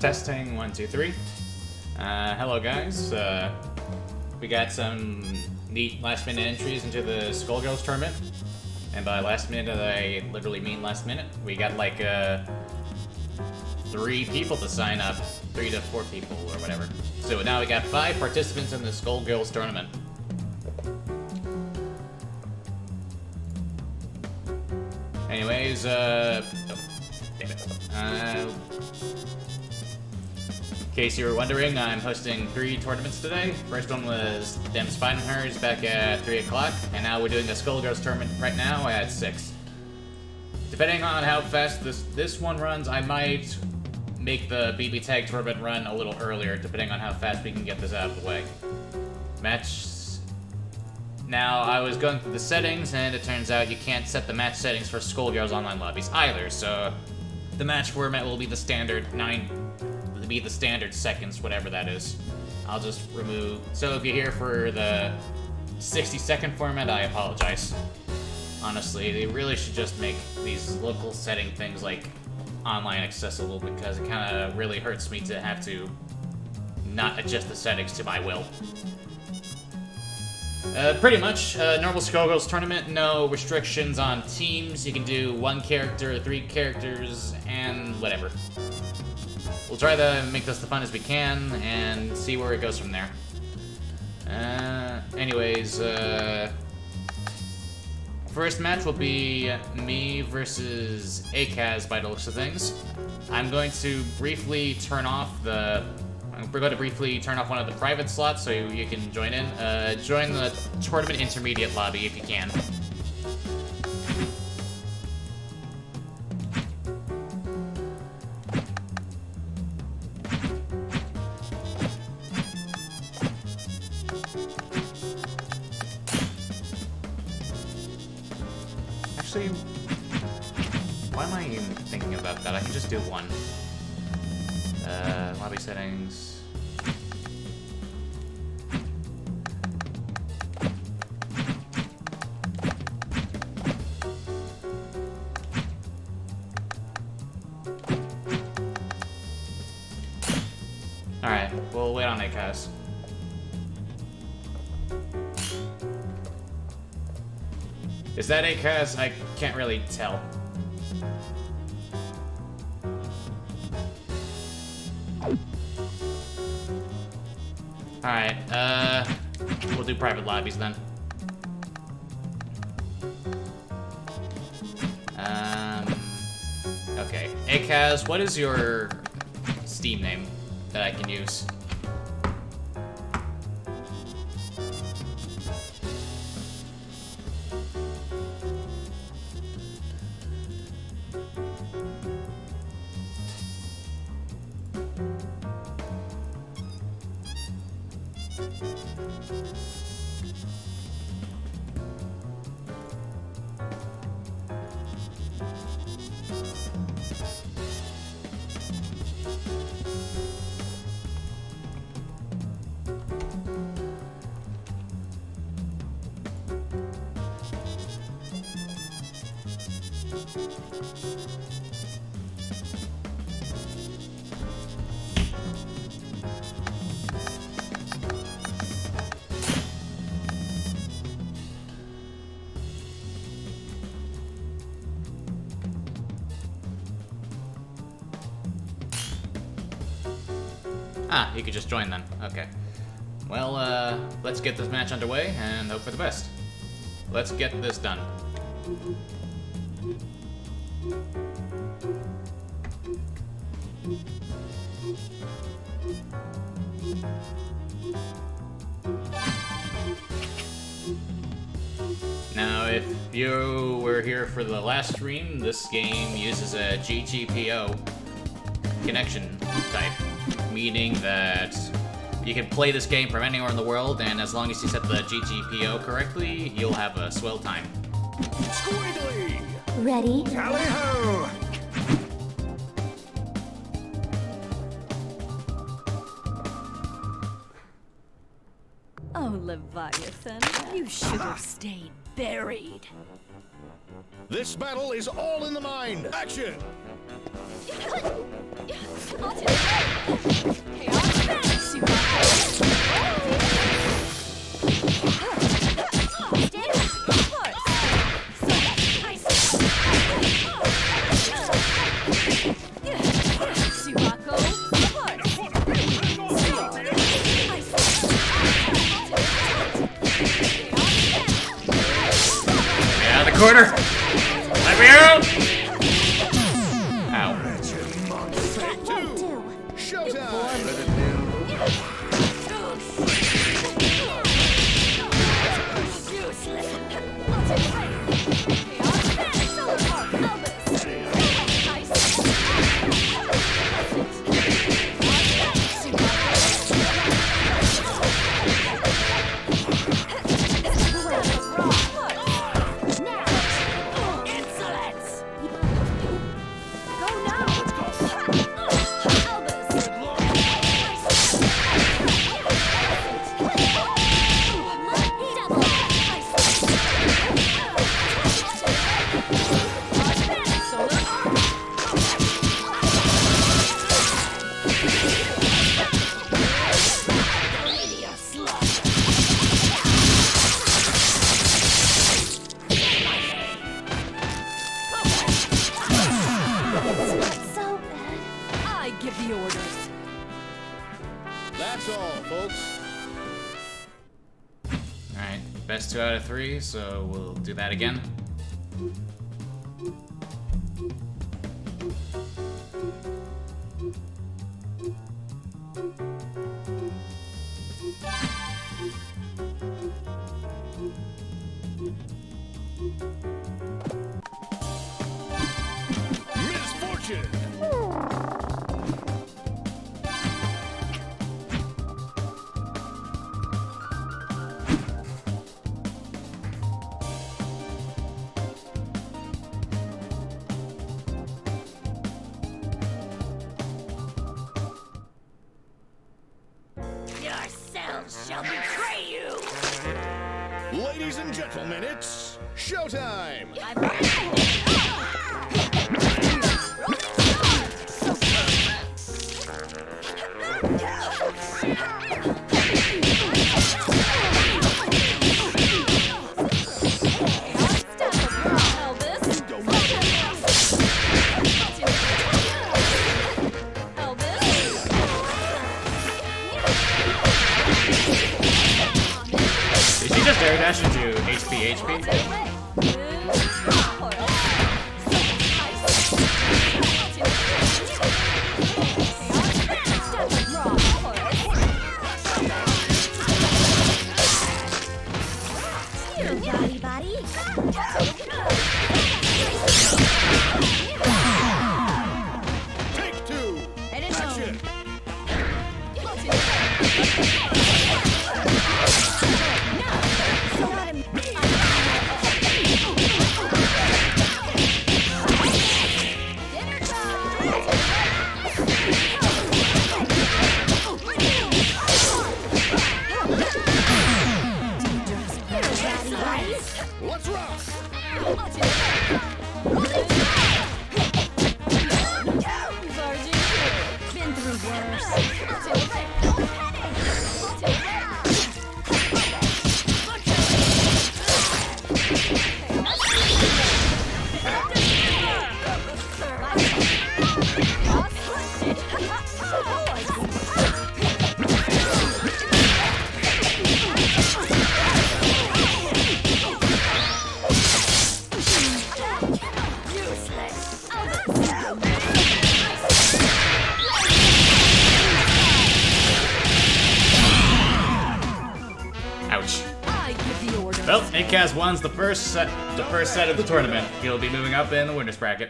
Testing, 1, 2, 3. Hello guys. We got some neat last minute entries into the Skullgirls tournament. And by last minute, I literally mean last minute. We got like 3 people to sign up. 3 to 4 people or whatever. So now we got 5 participants in the Skullgirls tournament. Anyways, oh, damn it. In case you were wondering, I'm hosting 3 tournaments today. First one was Dem Spidenhers back at 3 o'clock, and now we're doing the Skullgirls tournament right now at 6. Depending on how fast this one runs, I might make the BB Tag tournament run a little earlier, depending on how fast we can get this out of the way. Match. Now, I was going through the settings, and it turns out you can't set the match settings for Skullgirls online lobbies either, so the match format will be the standard 9... be the standard seconds, whatever that is. I'll just remove... So if you're here for the 60-second format, I apologize. Honestly, they really should just make these local setting things like online accessible, because it kind of really hurts me to have to not adjust the settings to my will. Pretty much, normal Skullgirls tournament, no restrictions on teams. You can do 1 character, 3 characters, and whatever. We'll try to make this the fun as we can, and see where it goes from there. Anyways, first match will be me versus Akaz by the looks of things. I'm going to briefly turn off we're going to briefly turn off one of the private slots so you can join in. Join the tournament intermediate lobby if you can. Actually, why am I even thinking about that? I can just do 1. Lobby settings. Alright, we'll wait on Akaz. Is that Akaz? I can't really tell. Alright, we'll do private lobbies then. Okay. Akaz, what is your Steam name that I can use? Ah, you could just join then. Okay. Well, let's get this match underway and hope for the best. Let's get this done. Now, if you were here for the last stream, this game uses a GGPO connection type, meaning that you can play this game from anywhere in the world, and as long as you set the GGPO correctly, you'll have a swell time. Squiggly! Ready? Tally-ho! Oh, Leviathan, you should have stayed buried. This battle is all in the mind. Action! Yeah, the corner. Let me out. Ow. Take two. Showtime! That's all, folks. Alright, best 2 out of 3, so we'll do that again. Misfortune! Shall betray you! Ladies and gentlemen, it's showtime! Did she just air dash into HP? Take two! Action! Let's rock! Been through worse. Ouch. Well, Nickaz wins the first set of the tournament. He'll be moving up in the winners bracket.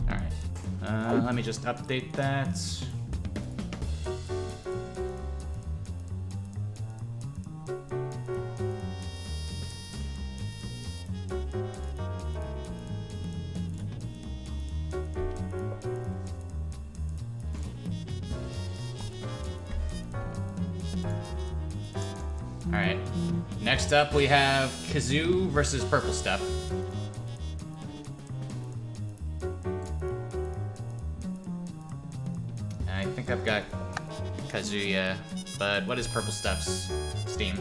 Alright. Let me just update that. Alright. Next up, we have Kazoo versus Purple Stuff. I think I've got Kazuya, but what is Purple Stuff's Steam?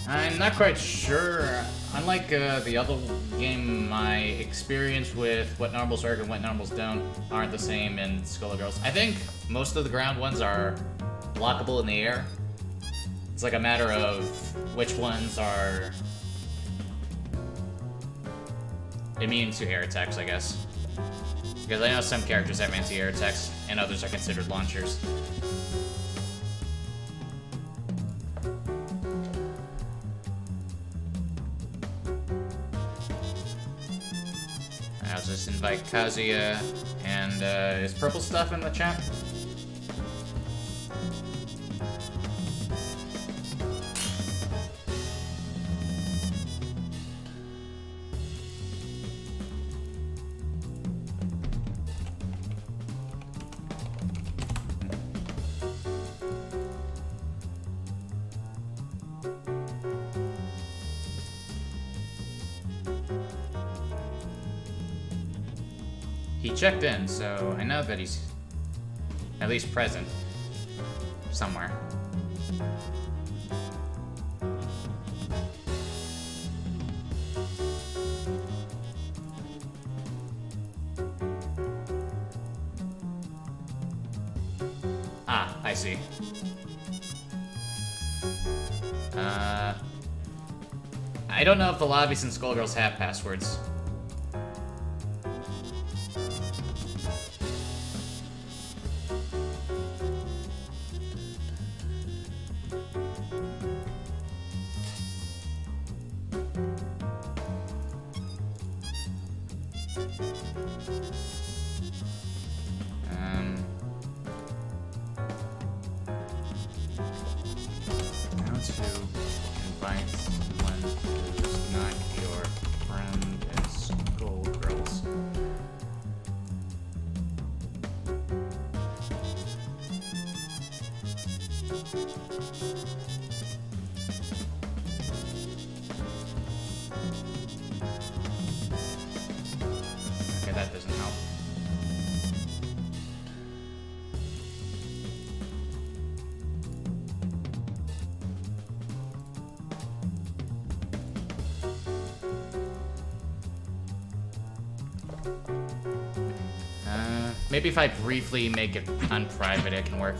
I'm not quite sure. Unlike the other game, my experience with what normals work and what normals don't aren't the same in Skullgirls. I think most of the ground ones are blockable in the air. It's like a matter of which ones are immune to air attacks, I guess. Because I know some characters have anti-air attacks, and others are considered launchers. I'll just invite Kazuya, and is Purple Stuff in the chat? He checked in, so I know that he's at least present somewhere. Ah, I see. I don't know if the lobbies in Skullgirls have passwords. How to invite someone who's not your friend in Skullgirls. Okay, that doesn't help. Maybe if I briefly make it unprivate, it can work.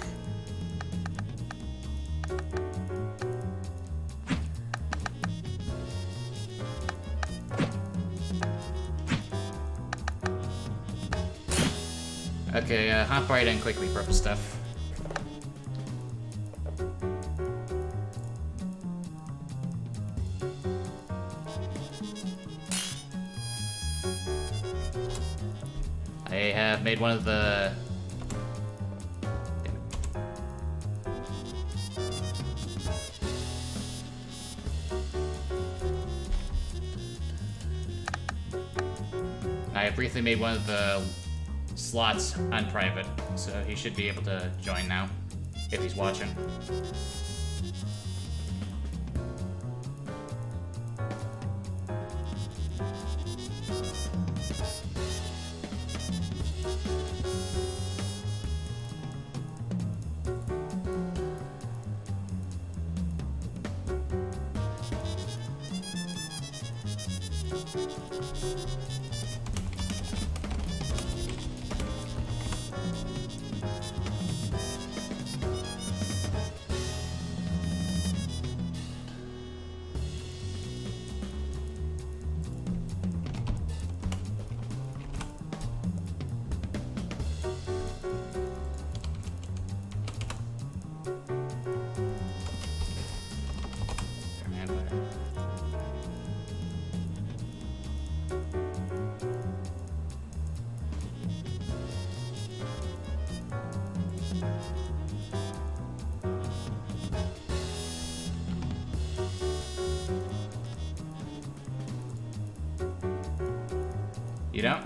Okay, hop right in quickly, Purple Stuff. I have made one of the... I have briefly made one of the slots unprivate, so he should be able to join now, if he's watching. You don't?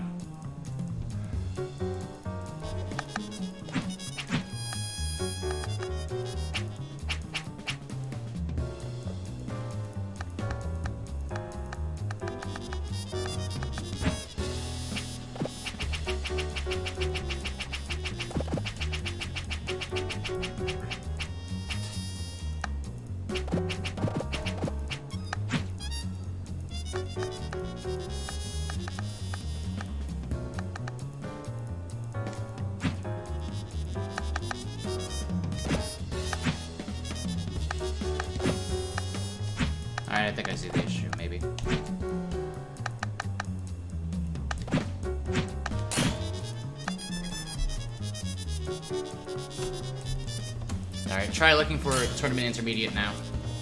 Alright, try looking for Tournament Intermediate now.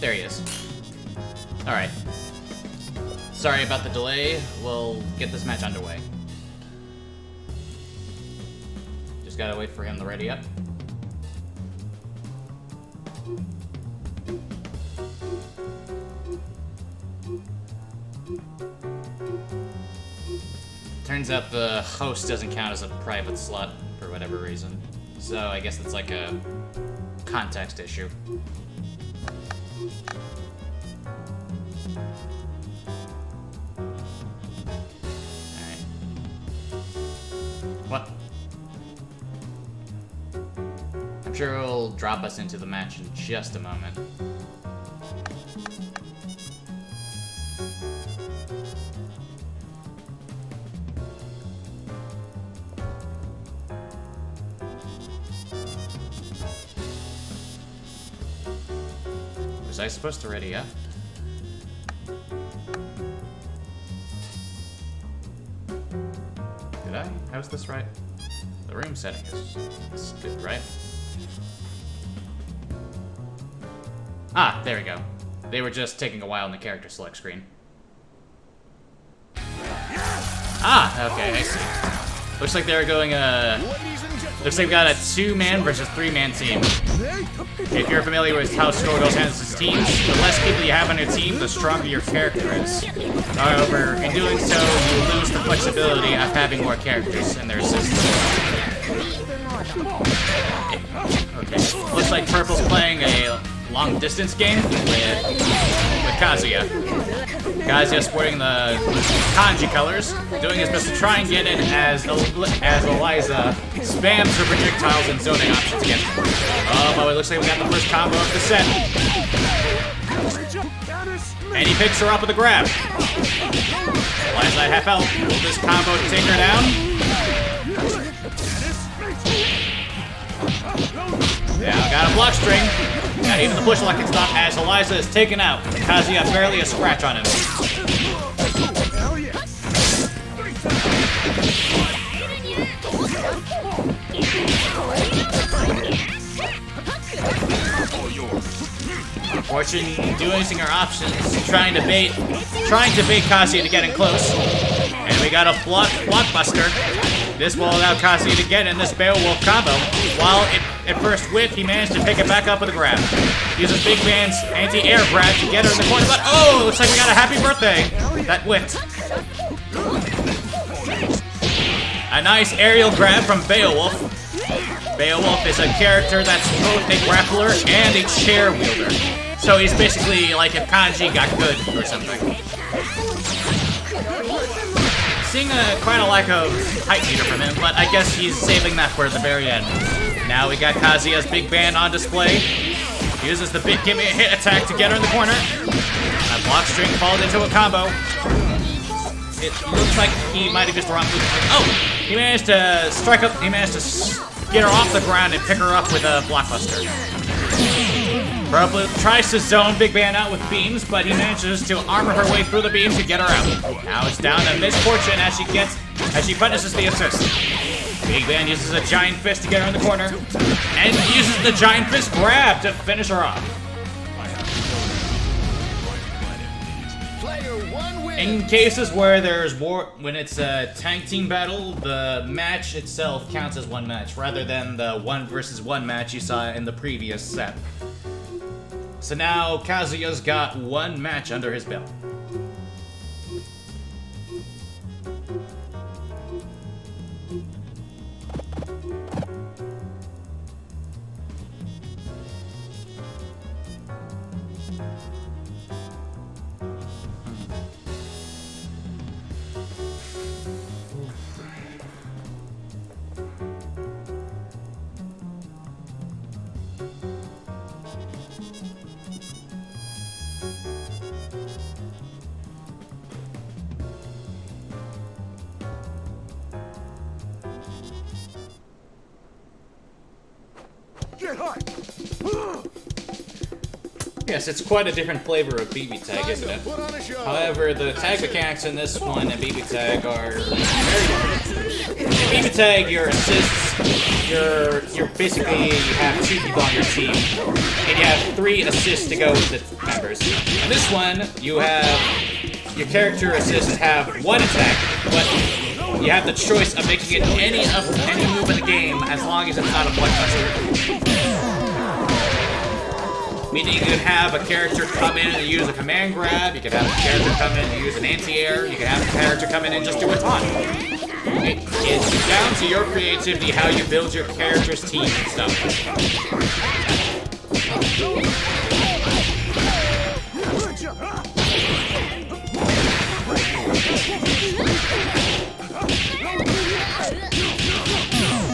There he is. Alright. Sorry about the delay. We'll get this match underway. Just gotta wait for him to ready up. Turns out the host doesn't count as a private slot for whatever reason. So I guess it's like a context issue. Alright. What? I'm sure it'll drop us into the match in just a moment. Was I supposed to ready up? Did I? How's this right? The room setting is good, right? Ah, there we go. They were just taking a while in the character select screen. Ah, okay, I see. Looks like they were going, looks like we got a 2-man versus 3-man team. If you're familiar with how Skullgirls handles its teams, the less people you have on your team, the stronger your character is. However, in doing so, you lose the flexibility of having more characters in their system. Okay, looks like Purple's playing a long-distance game with Kazuya. Kazuya sporting the kanji colors, doing his best to try and get in as Eliza spams her projectiles and zoning options against him. Oh, but it looks like we got the first combo of the set. And he picks her up with a grab. Eliza at half health. Will this combo take her down? Yeah, got a block string. Not even the push lock can stop as Eliza is taken out. Kazuya barely a scratch on him. Unfortunately, using our options, trying to bait Kazuya to get in close. And we got a blockbuster. This will allow Kazuya to get in this Beowulf combo. While at first whiff, he managed to pick it back up with a grab. Uses Big Man's anti-air grab to get her in the corner, but oh, looks like we got a happy birthday. That whiffed. A nice aerial grab from Beowulf. Beowulf is a character that's both a grappler and a chair wielder. So he's basically like if Kanji got good or something. Seeing quite a lack of height meter from him, but I guess he's saving that for the very end. Now we got Kazuya's big band on display. Uses the big gimme a hit attack to get her in the corner. A block string falls into a combo. It looks like he might have used the wrong move. Oh! He managed to strike up, he managed to get her off the ground and pick her up with a blockbuster. Purple tries to zone Big Band out with beams, but he manages to armor her way through the beams to get her out. Now it's down to Misfortune as she punishes the assist. Big Band uses a giant fist to get her in the corner, and uses the giant fist grab to finish her off. In cases where there's more, when it's a tag team battle, the match itself counts as one match, rather than the 1 versus 1 match you saw in the previous set. So now Kazuya's got 1 match under his belt. Yes, it's quite a different flavor of BB tag, isn't it? Put on a show. However, the tag mechanics in this one and BB tag are very different. In BB tag, your assists, you're basically, you have 2 people on your team, and you have 3 assists to go with the members. In this one, you have, your character assists have 1 attack, but you have the choice of making it any move in the game as long as it's not a blockbuster. Meaning you can have a character come in and use a command grab, you can have a character come in and use an anti-air, you can have a character come in and just do a taunt. It's down to your creativity how you build your character's team and stuff.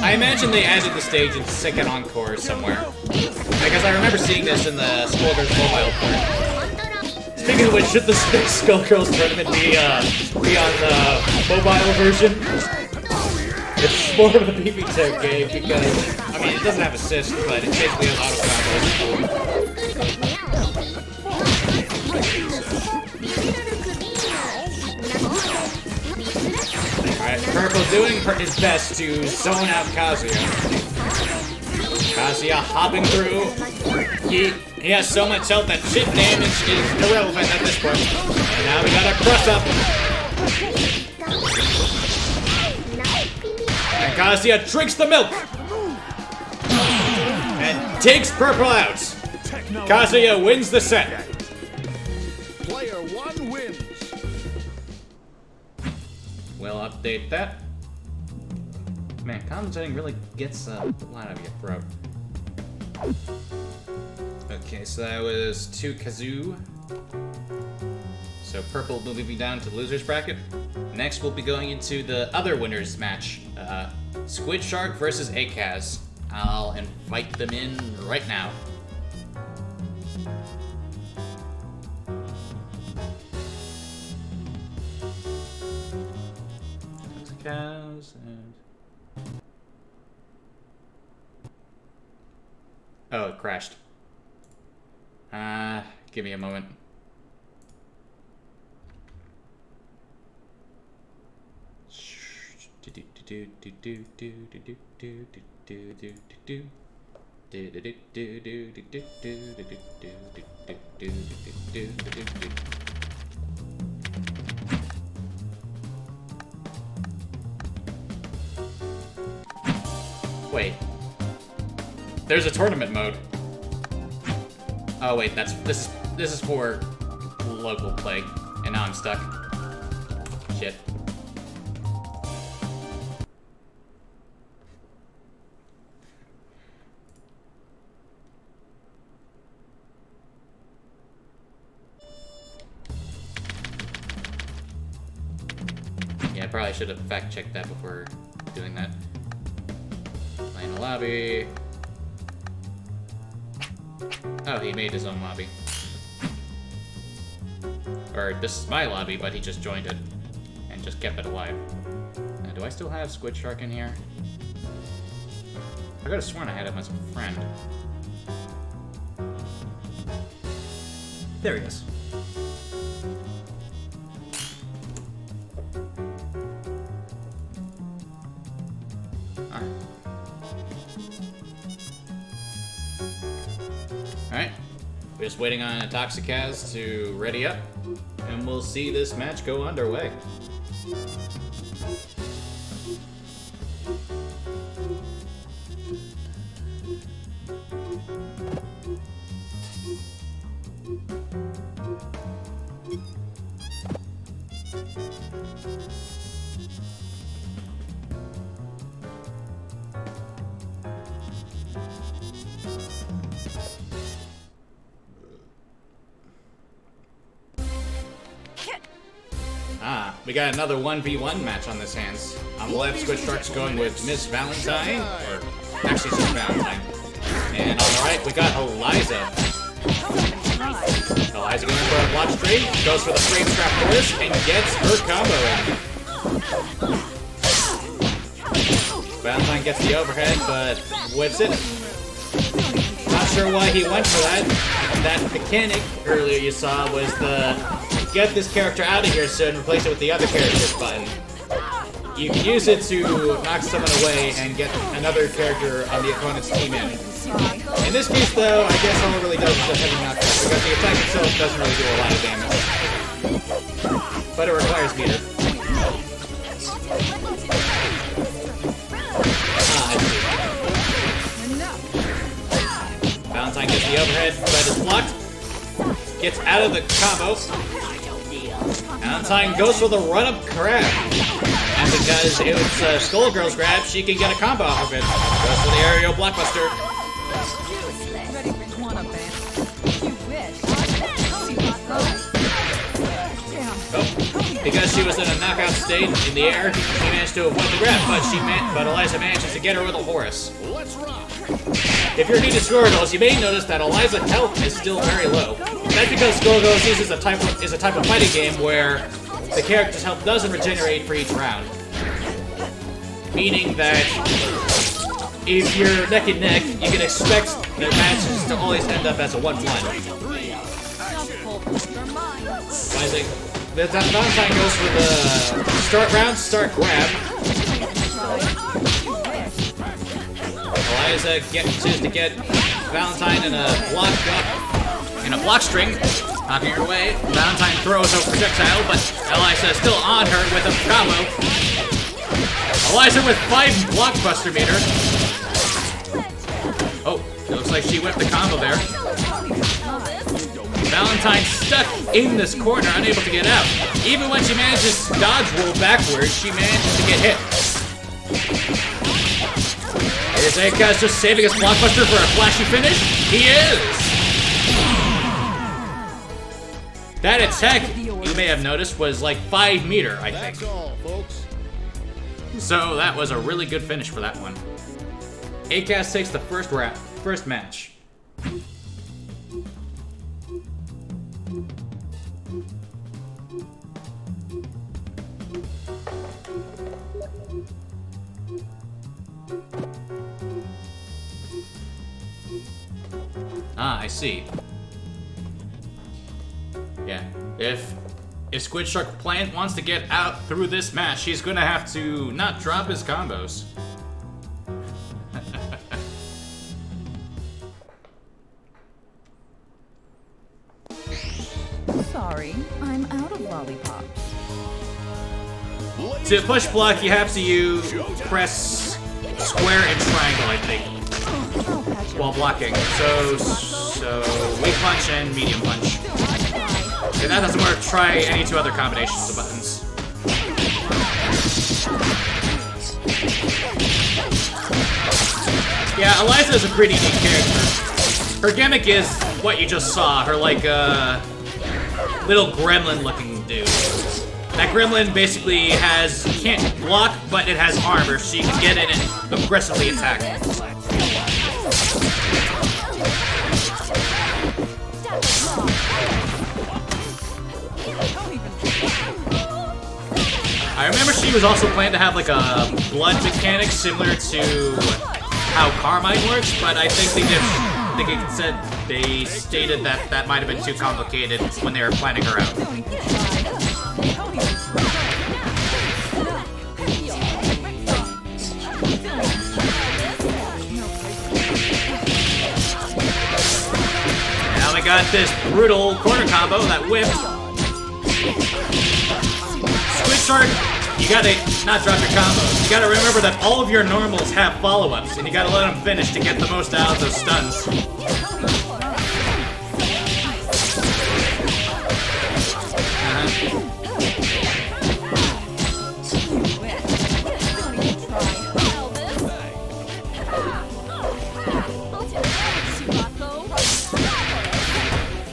I imagine they added the stage in Second Encore somewhere. Because I remember seeing this in the Skullgirls mobile port. Speaking of which, should the Skullgirls tournament be on the mobile version? It's more of a BB tag game because, I mean, it doesn't have assist, but it basically has auto combos. Alright, Purple doing his best to zone out Kazuya. Kazuya hopping through. He has so much health that chip damage is irrelevant at this point. And now we got a cross up. And Kazuya drinks the milk. And takes Purple out. Kazuya wins the set. Player 1 wins. We'll update that. Man, commentating really gets a lot out of your throat. Okay, so that was 2 Kazoo. So Purple will move me down to the loser's bracket. Next, we'll be going into the other winners match. Squid Shark versus Akaz. I'll invite them in right now. Akaz and... Oh, it crashed. Give me a moment. Wait. There's a tournament mode. Oh wait, this is for local play, and now I'm stuck. Shit. Yeah, I probably should have fact-checked that before doing that. Play in the lobby. Oh, he made his own lobby. Or, this is my lobby, but he just joined it. And just kept it alive. Now, do I still have Squid Shark in here? I could have sworn I had him as a friend. There he is. Alright, we're just waiting on Toxicaz to ready up, and we'll see this match go underway. We got another 1v1 match on this hands. On the left, Squid Shark's going with Miss Valentine, or actually Miss Valentine. And on the right, we got Eliza. Eliza going for a block straight, goes for the frame trap force, and gets her combo in. Valentine gets the overhead, but whips it. Not sure why he went for that. That mechanic earlier you saw was the get this character out of here soon and replace it with the other character's button. You can use it to knock someone away and get another character on the opponent's team in. In this case, though, I guess all it really does is the heavy knockback, because the attack itself doesn't really do a lot of damage. But it requires meter. Valentine gets the overhead, but it's blocked. Gets out of the combo. Valentine goes for the run-up grab. And because it was Skullgirls grab, she can get a combo off of it. Goes for the aerial blockbuster. Oh, because she was in a knockout state in the air, she managed to avoid the grab, but Eliza manages to get her with a Horus. If you're new to Skullgirls, you may notice that Eliza's health is still very low. That's because Skullgirls is a type of fighting game where the character's health doesn't regenerate for each round. Meaning that if you're neck and neck, you can expect the matches to always end up as a 1-1. That Valentine goes for the start round, start grab. Eliza chooses to get Valentine in a block string, knocking her away. Valentine throws a projectile, but Eliza is still on her with a combo. Eliza with 5 blockbuster meter. Oh, it looks like she whipped the combo there. Valentine stuck in this corner, unable to get out. Even when she manages to dodge roll backwards, she manages to get hit. Is afgg just saving his blockbuster for a flashy finish? He is! That attack, you may have noticed, was like 5 meter, I think. That's all, folks. So that was a really good finish for that one. afgg takes the first match. Ah, I see. Yeah, if Squid Shark Plant wants to get out through this match, he's gonna have to not drop his combos. Sorry, I'm out of lollipops. To push block, you have to press square and triangle, I think, while blocking. So weak punch and medium punch. If that doesn't work, try any 2 other combinations of buttons. Yeah, Eliza is a pretty neat character. Her gimmick is what you just saw, her like little gremlin-looking dude. That gremlin basically can't block, but it has armor, so you can get in and aggressively attack. I remember she was also planned to have like a blood mechanic similar to how Carmine works, but I think they stated that that might have been too complicated when they were planning her out. Now we got this brutal corner combo that whipped. Squid Shark, you gotta not drop your combos. You gotta remember that all of your normals have follow-ups, and you gotta let them finish to get the most out of those stuns.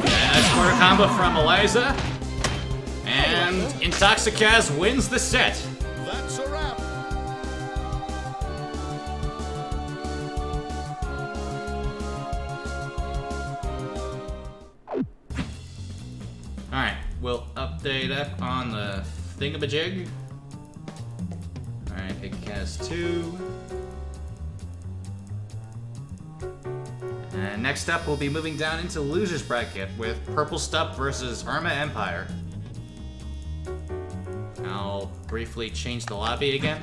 That's corner combo from Eliza. And Intoxicaz wins the set. That's a wrap. Alright, we'll update up on the thingamajig. Alright, it has 2. And next up, we'll be moving down into Losers Bracket with Purple Stuff versus Irma Empire. I'll briefly change the lobby again.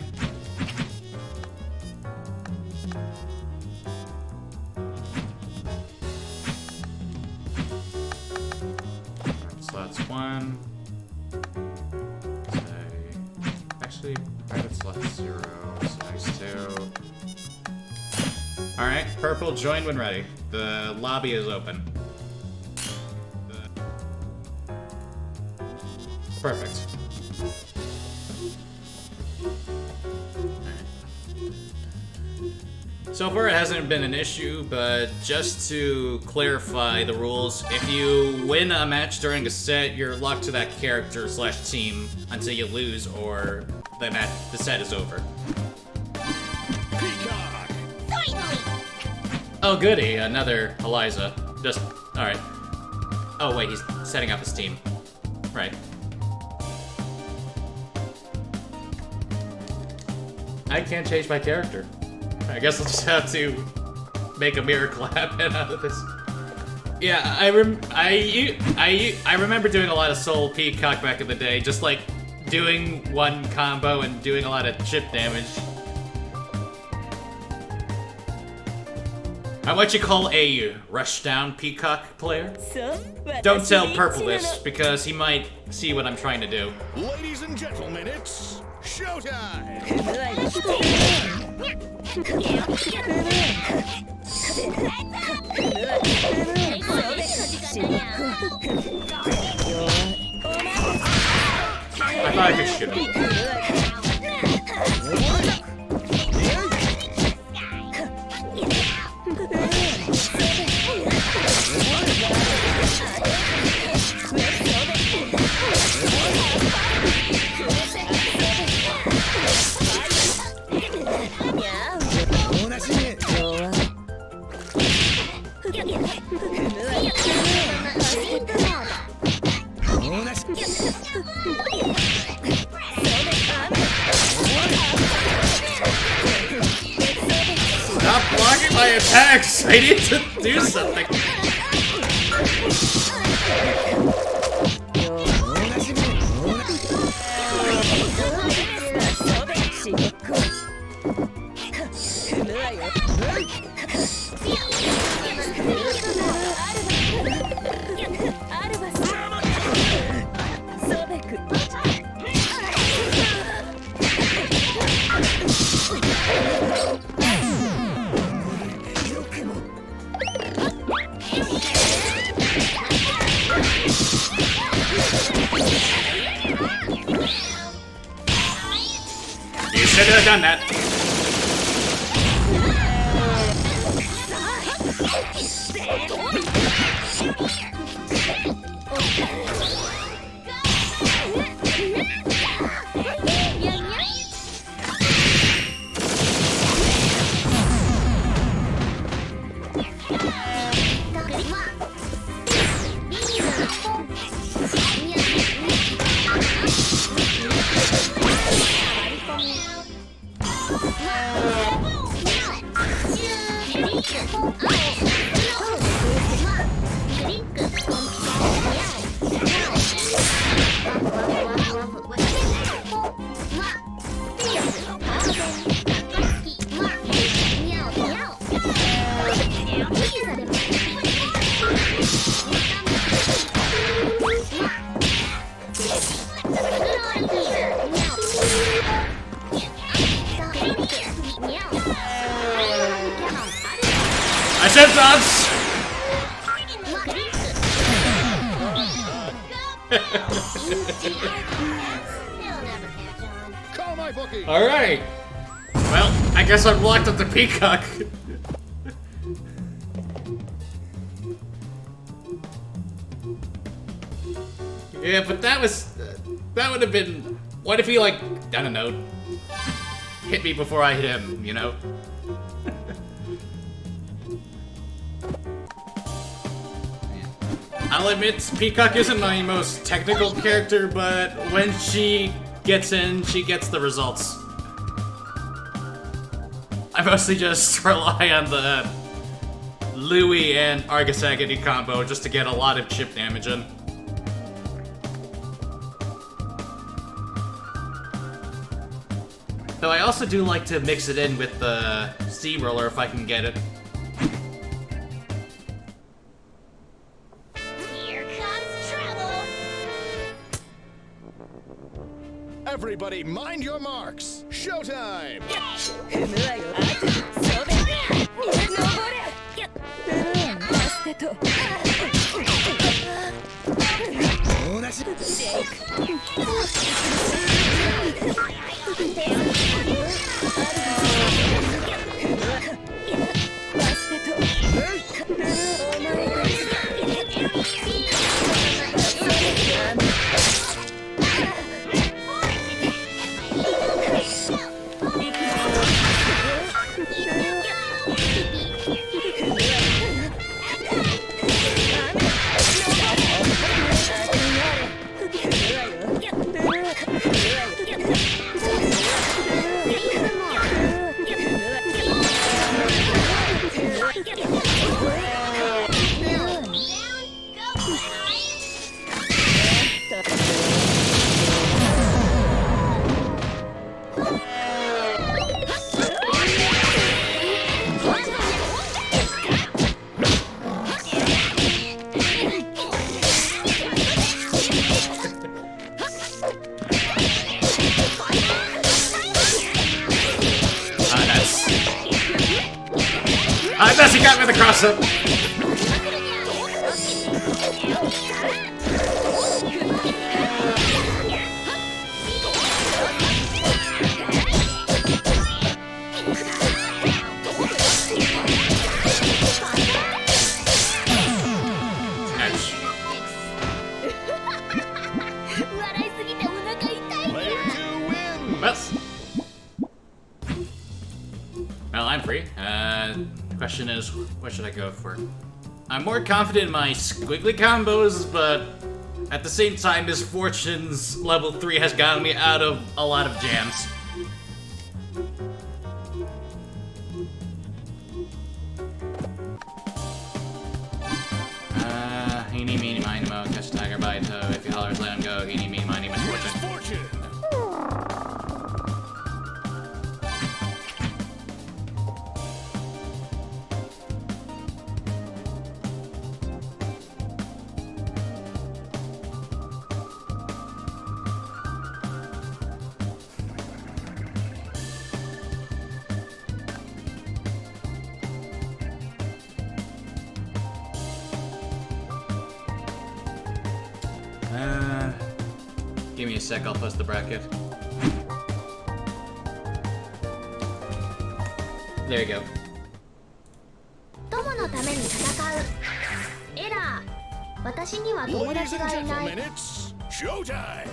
So that's one. Actually, private slot 0, so there's 2. Alright, purple, join when ready. The lobby is open. Perfect. So far it hasn't been an issue, but just to clarify the rules, if you win a match during a set, you're locked to that character / team until you lose or the set is over. Oh goody, another Eliza. Just, alright. Oh wait, he's setting up his team. Right. I can't change my character. I guess I'll just have to make a miracle happen out of this. Yeah, I remember doing a lot of Soul Peacock back in the day, just like doing one combo and doing a lot of chip damage. I'm what you call a rushdown Peacock player. Don't tell Purple this, because he might see what I'm trying to do. Ladies and gentlemen, it's showtime! I thought I could shoot him. Stop blocking my attacks! I need to do something. You should have done that. I said dance! Call my bookie! Alright. Well, I guess I'm locked up the Peacock. Yeah, but that would have been... What if he, like, I don't know, hit me before I hit him, you know? I'll admit, Peacock isn't my most technical character, but when she gets in, she gets the results. I mostly just rely on the Louis and afgg combo just to get a lot of chip damage in. Though I also do like to mix it in with the steamroller if I can get it. Here comes trouble. Everybody, mind your marks. Showtime! That's he got me the cross up. Well, I'm free. Question is, what should I go for? I'm more confident in my squiggly combos, but at the same time, Misfortune's level 3 has gotten me out of a lot of jams. Eeny, meeny, miny, mo, catch a tiger by a toe. If he hollers, let him go. Eeny, meeny, miny, Misfortune. Give me a sec, I'll post the bracket. There you go. 友のために戦う。エラー。私には友 Ladies 達 and がいない。 gentlemen, it's showtime!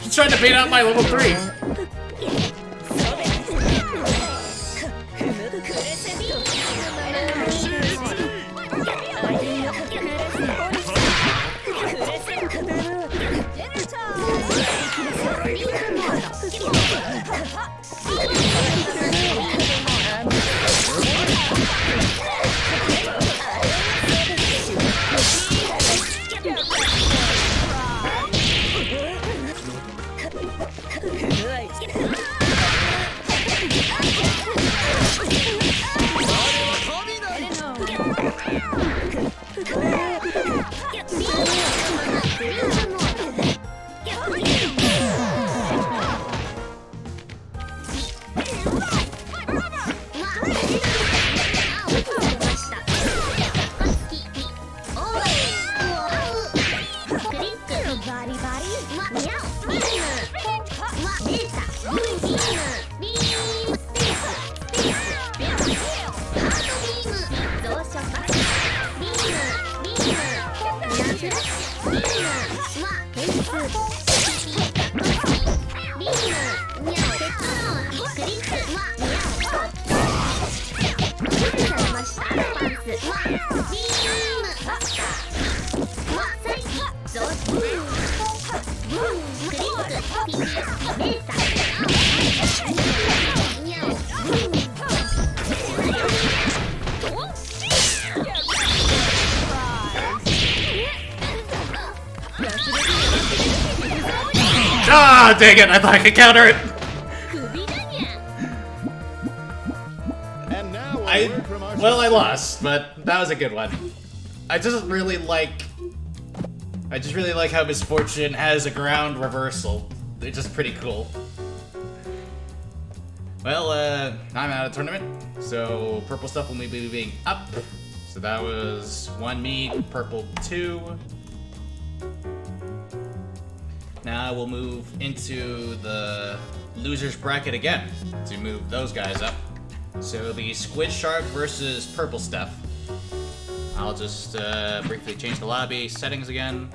He's trying to beat out my level 3. バリバリわにゃおビームわデータビームビームスペースビームハートビーム増殖ビームビームニャフラッシュビームわ変数ビームニャオ鉄のクリックわニャオビームされましたアドバンスわビームバスターわ再起増殖ブームクリックピッレーサーニャオブームAh, dang it! I thought I could counter it! And now Well, I lost, but that was a good one. I just really like how Misfortune has a ground reversal. They're just pretty cool. Well, I'm out of tournament, so purple stuff will be moving up. So that was 1 meat, purple 2. Now we'll move into the losers bracket again to move those guys up. So it'll be Squid Shark versus Purple Stuff. I'll just briefly change the lobby settings again.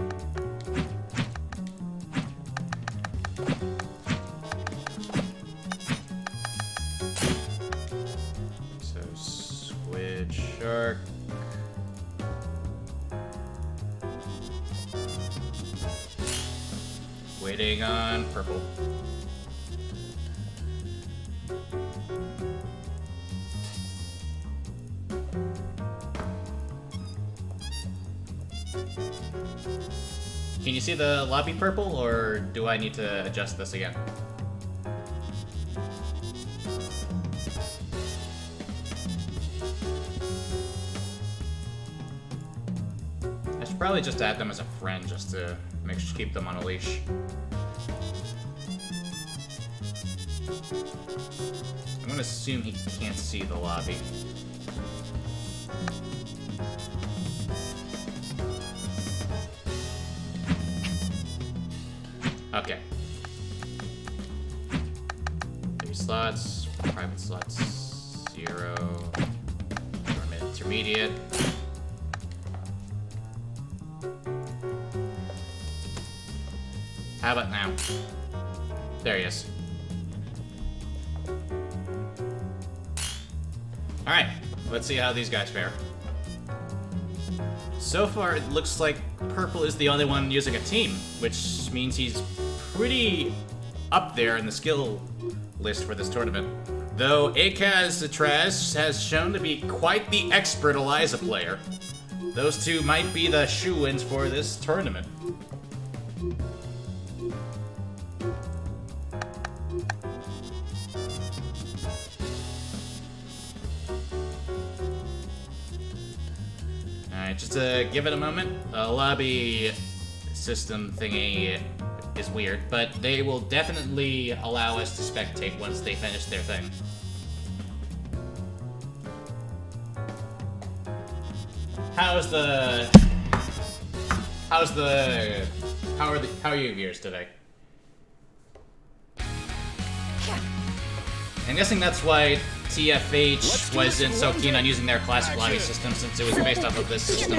So Squid Shark. Waiting on purple. Can you see the lobby purple, or do I need to adjust this again? I should probably just add them as a friend just to keep them on a leash. I'm gonna assume he can't see the lobby. Okay. 3 slots, private slots, 0, intermediate. How about now? There he is. Alright, let's see how these guys fare. So far, it looks like purple is the only one using a team, which means he's pretty up there in the skill list for this tournament. Though Akaz the Trash has shown to be quite the expert Eliza player. Those two might be the shoo-ins for this tournament. Alright, just to give it a moment, the lobby system thingy is weird, but they will definitely allow us to spectate once they finish their thing. How are you viewers today? I'm guessing that's why TFH wasn't so keen on using their classic lobby system, since it was based off of this system.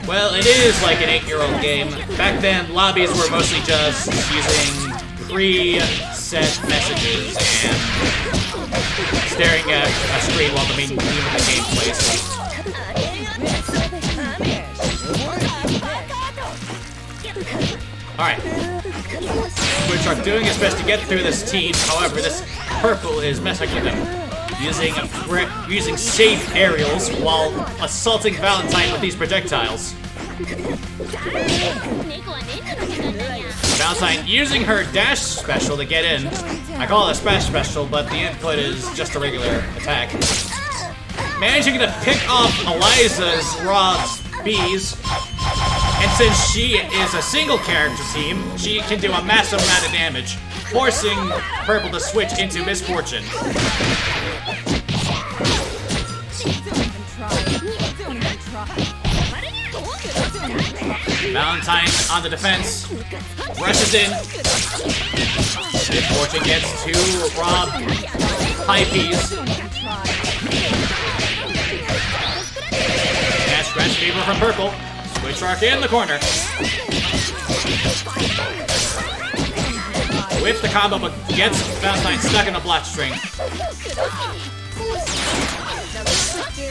Well, it is like an 8-year-old game. Back then, lobbies were mostly just using pre-set messages and staring at a screen while the main theme of the game plays. Alright. Squid Shark doing his best to get through this team, however, this purple is messing with him. Using safe aerials while assaulting Valentine with these projectiles. Valentine using her dash special to get in. I call it a smash special, but the input is just a regular attack. Managing to pick off Eliza's raw bees. And since she is a single character team, she can do a massive amount of damage, forcing Purple to switch into Misfortune. Valentine on the defense, rushes in. Misfortune gets 2 Rob Hypees. Dash Scratch Fever from Purple. Switch Arc in the corner. Whips the combo, but gets Valentine stuck in a block string.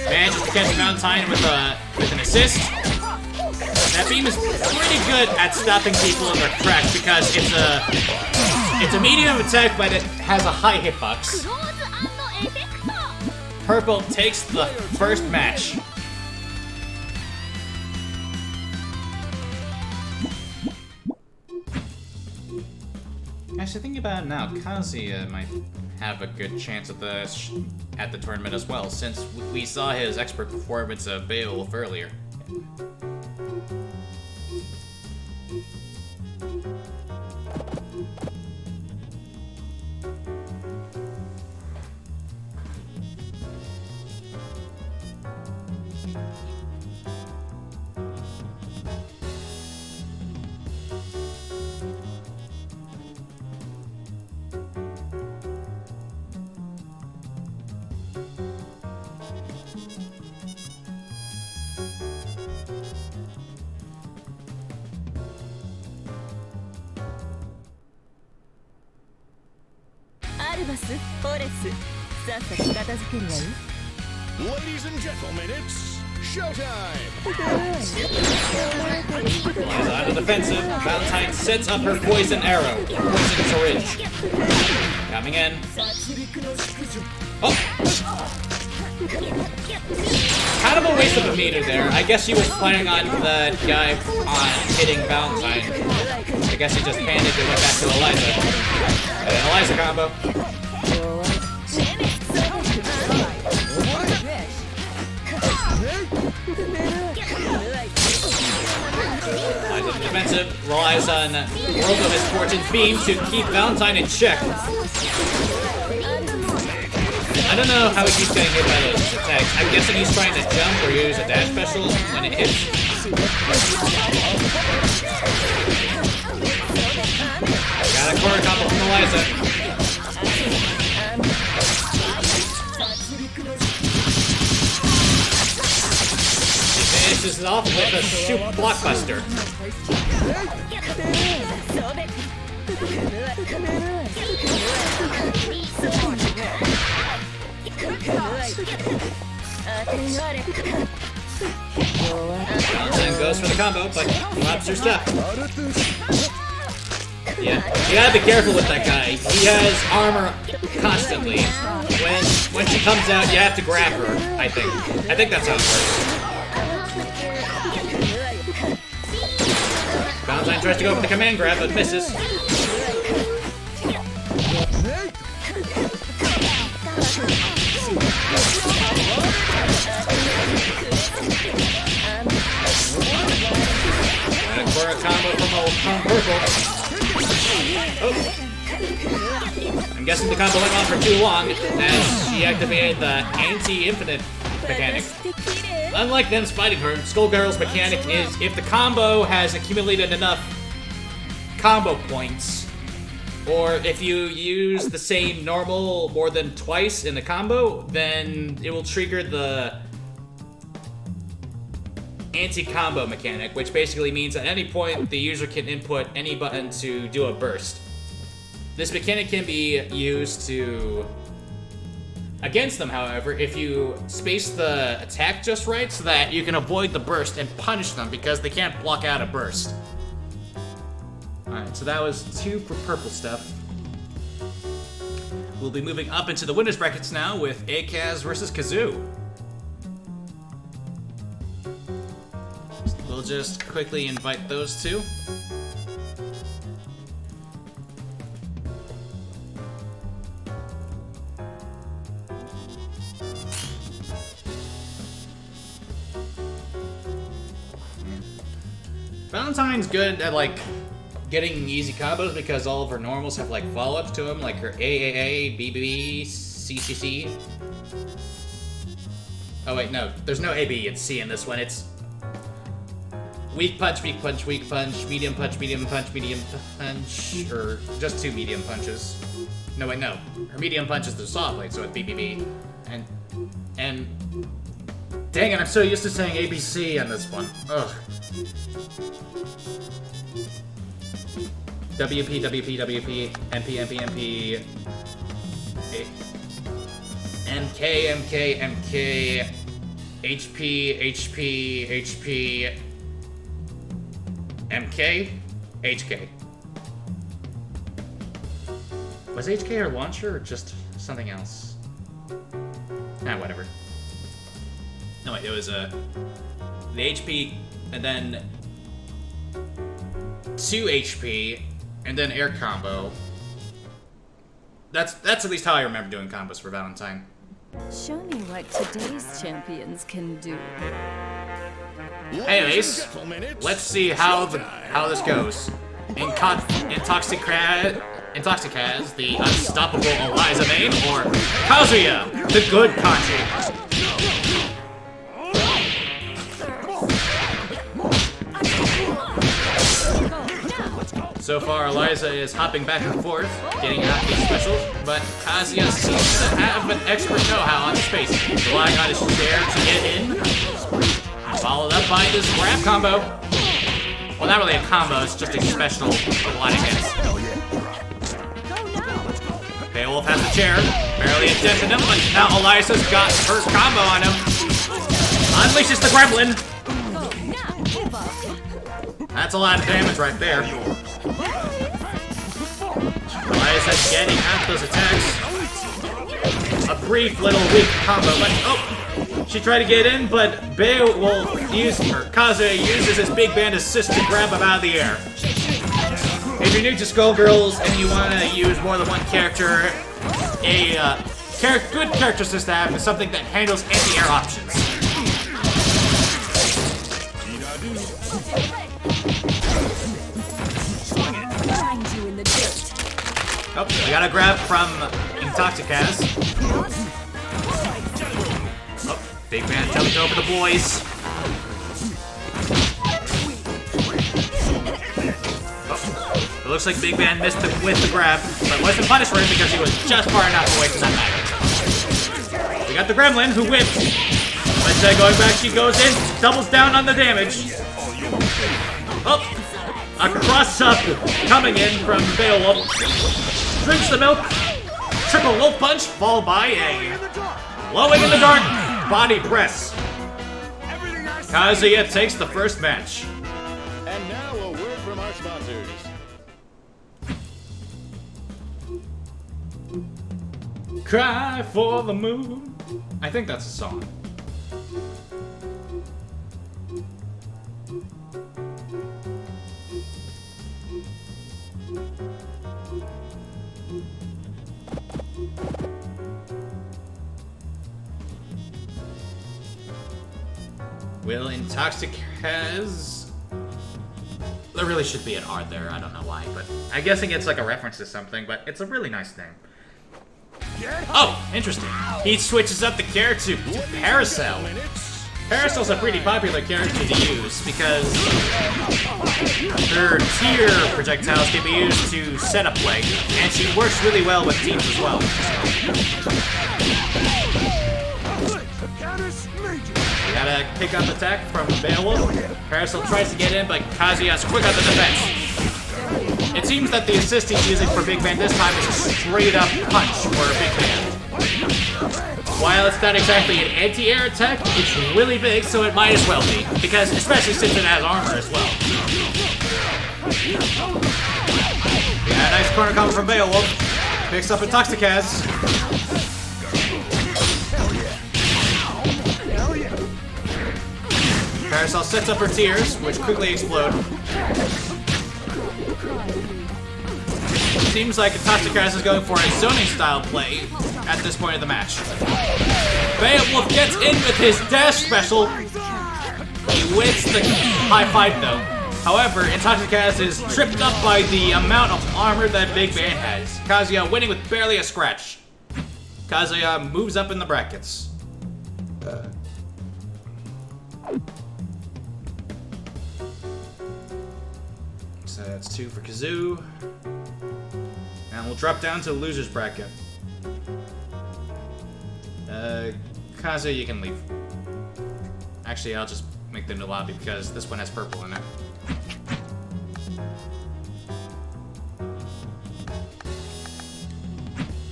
Manages to catch Valentine with an assist. That beam is pretty good at stopping people in their tracks because it's a medium attack, but it has a high hitbox. Purple takes the first match. Actually, thinking about it now, Kazuya might have a good chance at the tournament as well, since we saw his expert performance of Beowulf earlier. Ladies and gentlemen, it's showtime! Lies on the defensive. Valentine sets up her poison arrow. Poison syringe. Coming in. Oh! Kind of a waste of a meter there. I guess she was planning on the guy hitting Valentine. I guess he just panicked and went back to Eliza. And then Eliza combo. Eliza defensive, relies on World of Misfortune's beam to keep Valentine in check. I don't know how he keeps getting hit by those attacks. I'm guessing he's trying to jump or use a dash special when it hits. Got a corner combo from Eliza. Finishes it off with a shoot blockbuster. Valentine goes for the combo, but drops her stuff. Yeah, you gotta be careful with that guy. He has armor constantly. When she comes out, you have to grab her, I think. I think that's how it works. Valentine tries to go for the command grab, but misses. And a corner combo from Purple. Oh. I'm guessing the combo went on for too long as she activated the anti-infinite mechanic. Unlike them fighting her, Skullgirls' mechanic is if the combo has accumulated enough combo points, or if you use the same normal more than twice in the combo, then it will trigger the anti-combo mechanic, which basically means at any point the user can input any button to do a burst. This mechanic can be used against them, however, if you space the attack just right so that you can avoid the burst and punish them because they can't block out a burst. Alright, so that was 2 for Purple stuff. We'll be moving up into the winners brackets now with Akaz versus Kazoo. We'll just quickly invite those two. Valentine's good at, like, getting easy combos because all of her normals have, like, follow-ups to them, like her AAA, BBB, CCC. Oh, wait, no. There's no A, B, and C in this one. It's weak punch, weak punch, weak punch, medium punch, medium punch, medium punch, or just 2 medium punches. No, wait, no. Her medium punch is the saw blade, so it's BBB. And... Dang it, I'm so used to saying ABC on this one. Ugh. WP, WP, WP, MP, MP, MP... MK, MK, MK... HP, HP, HP... MK? HK. Was HK her launcher or just something else? Ah, whatever. No, wait, it was the HP, and then 2 HP, and then air combo. That's at least how I remember doing combos for Valentine. Show me what today's champions can do. Anyways, let's see how this goes. Intoxicaz, the unstoppable Eliza main, or Kazuya, the good Kanji. So far, Eliza is hopping back and forth, getting out these specials, but Kazuya seems to have an expert know-how on space, relying on his chair to get in, followed up by this grab combo. Well, not really a combo, it's just a special with a lot of hits. Beowulf has the chair, barely a dent in him, but now Eliza's got her combo on him. Unleashes the gremlin. That's a lot of damage right there. Eliza's getting out those attacks. A brief little weak combo, but oh! She tried to get in, but Kazuya uses his big band assist to grab him out of the air. If you're new to Skullgirls and you want to use more than one character, a good character assist app is something that handles anti-air options. Oh, we got a grab from Intoxicaz. Oh, big man jumped over the boys. Oh, it looks like Big Man missed with the grab, but wasn't punished for it because he was just far enough away from that matter. We got the Gremlin, who whipped. But going back, she goes in, doubles down on the damage. Oh, a cross-up coming in from Beowulf. Drinks the milk, triple wolf punch, followed by a glowing in the dark body press. Kazuya takes the first match. And now a word from our sponsors. Cry for the moon. I think that's a song. Will Intoxicaz... There really should be an R there, I don't know why, but I'm guessing it's like a reference to something, but it's a really nice name. Oh, interesting. He switches up the character to Paracel. Paracel's a pretty popular character to use because her tier projectiles can be used to set up play, and she works really well with teams as well. We got a pick-up attack from Beowulf. Paracel tries to get in, but Kazuya's quick on the defense. It seems that the assist he's using for Big Man this time is a straight-up punch for Big Man. While it's not exactly an anti-air attack, it's really big, so it might as well be. Because, especially since it has armor as well. Yeah, nice corner combo from Beowulf. Picks up Intoxicaz. Paracel sets up her tears, which quickly explode. Seems like Intoxicaz is going for a zoning style play at this point of the match. Beowulf gets in with his dash special. He wins the high five though. However, Intoxicaz is tripped up by the amount of armor that Big Man has. Kazuya winning with barely a scratch. Kazuya moves up in the brackets. So that's 2 for Kazoo. And we'll drop down to the loser's bracket. Kazuya, you can leave. Actually, I'll just make the new lobby because this one has purple in it.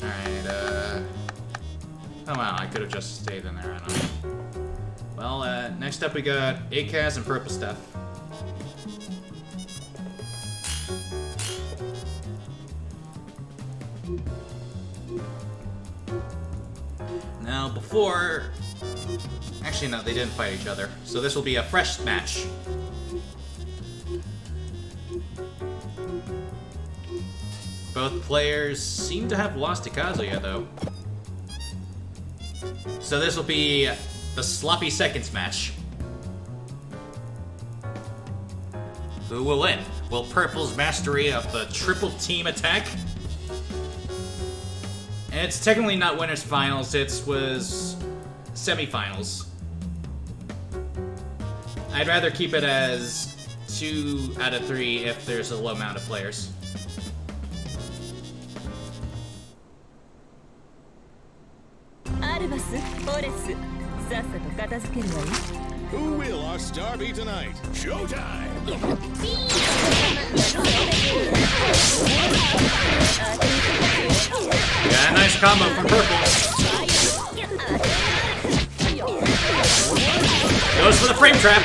Alright, oh wow, I could have just stayed in there, I don't know. Well, next up we got ACAS and purple stuff. Now, before... Actually, no, they didn't fight each other. So this will be a fresh match. Both players seem to have lost to Kazuya, though. So this will be the sloppy seconds match. Who will win? Will Purple's mastery of the triple team attack? It's technically not winners finals, it was semifinals. I'd rather keep it as 2 out of 3 if there's a low amount of players. Who will our star be tonight? Showtime! Yeah, nice combo from Purple. Goes for the frame trap.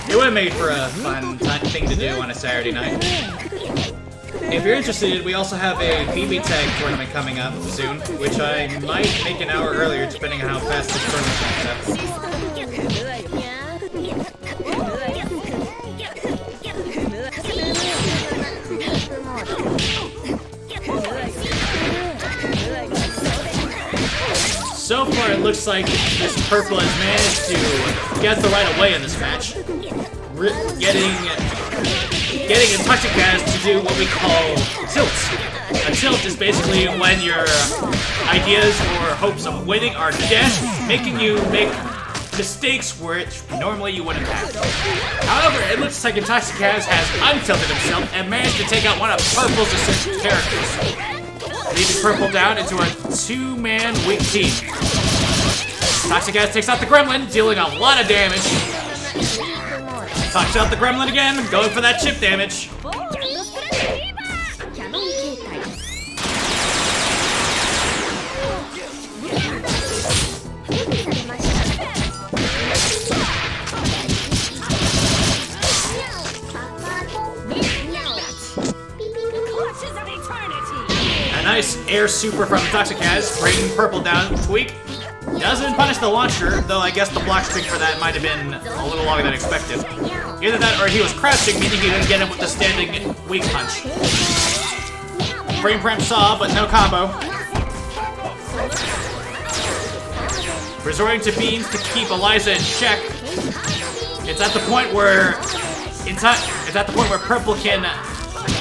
It would have made for a fun thing to do on a Saturday night. If you're interested, we also have a BB Tag tournament coming up soon, which I might make an hour earlier depending on how fast this tournament comes up. So far, it looks like this Purple has managed to get the right of way in this match. Getting Intoxicaz to do what we call tilts. A tilt is basically when your ideas or hopes of winning are dashed, making you make mistakes which normally you wouldn't have. However, it looks like Intoxicaz has untilted himself and managed to take out one of Purple's essential characters, leaving Purple down into a 2-man weak team. Intoxicaz takes out the Gremlin, dealing a lot of damage. Talks out the Gremlin again, going for that chip damage. A nice air super from Intoxicaz, bringing Purple down a tweak. Doesn't punish the launcher, though I guess the block streak for that might have been a little longer than expected. Either that or he was crouching, meaning he didn't get him with the standing weak punch. Frame prep saw, but no combo. Resorting to beams to keep Eliza in check. It's at the point where Purple can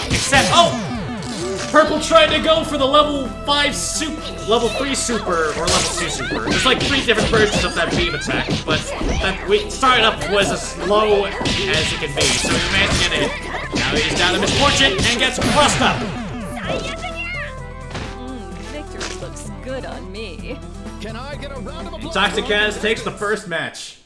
accept. Oh! Purple tried to go for the level 5 super, level 3 super, or level 2 super. There's like 3 different versions of that beam attack, but that we started up was as low as it can be, so he managed to get it. Now he's down to misfortune and gets crossed up. Victory looks good on me. Can I get a round of applause? Intoxicaz takes the first match.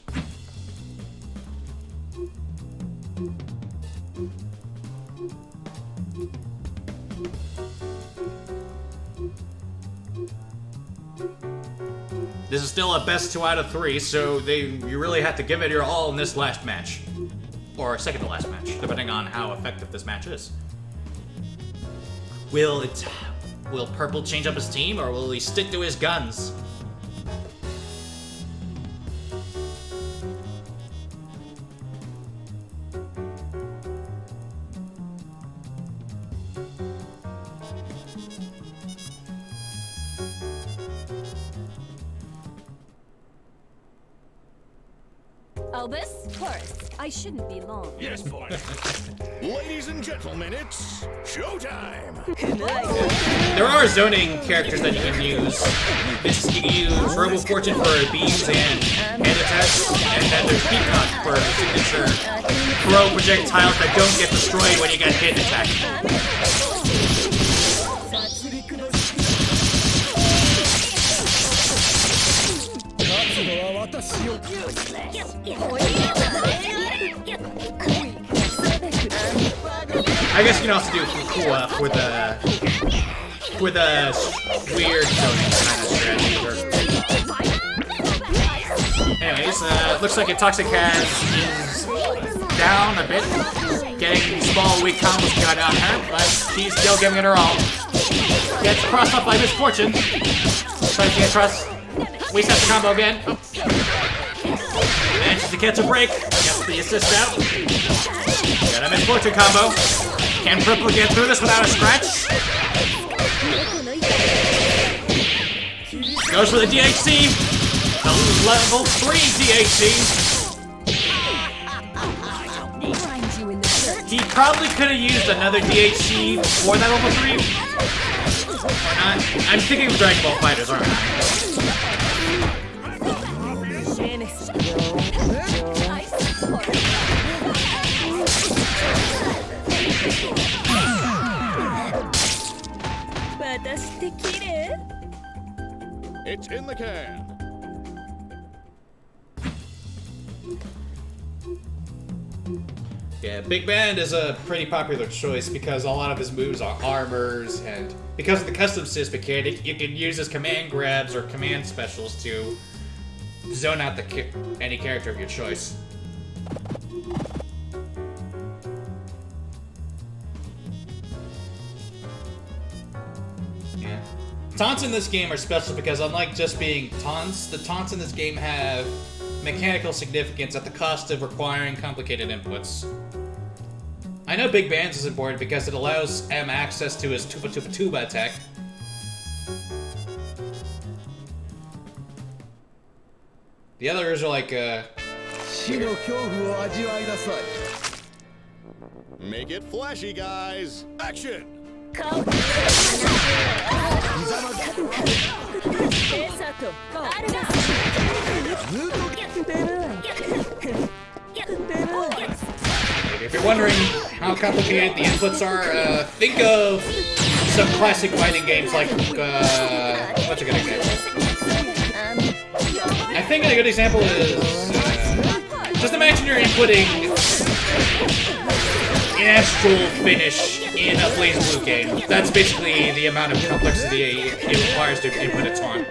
This is still a best 2 out of 3, so you really have to give it your all in this last match. Or second to last match, depending on how effective this match is. Will Purple change up his team, or will he stick to his guns? Albus, Taurus, I shouldn't be long. Yes, boy. Ladies and gentlemen, it's showtime. There are zoning characters that you can use. You can use Robo Fortune for beams and hand attacks, and then there's Peacock for signature throw projectiles that don't get destroyed when you get hit and attack. I guess you can also do Fukua for the weird zoning kind of strategy. Anyways, looks like a Toxic Cat is down a bit, getting small weak combos cut on her, but she's still giving it her all. Gets crossed up by Misfortune. Tries to get crossed. Resets the combo again. Manages to catch a break. Gets the assist out. Got a Misfortune combo. Can Purple get through this without a scratch? Goes for the DHC. The level 3 DHC. He probably could have used another DHC before that level 3. Or not. I'm thinking of Dragon Ball Fighters, aren't I? It's in the can. Yeah, Big Band is a pretty popular choice because a lot of his moves are armors, and because of the custom sys mechanic, you can use his command grabs or command specials to zone out any character of your choice. Yeah. Taunts in this game are special because unlike just being taunts, the taunts in this game have mechanical significance at the cost of requiring complicated inputs. I know Big Bands is important because it allows M access to his Tuba Tuba Tuba attack. The others are like, Make it flashy, guys. Action! If you're wondering how complicated the inputs are, think of some classic fighting games like, what's a good example? I think a good example is, just imagine you're inputting Astral Finish in a BlazBlue game. That's basically the amount of complexity it requires to input a taunt.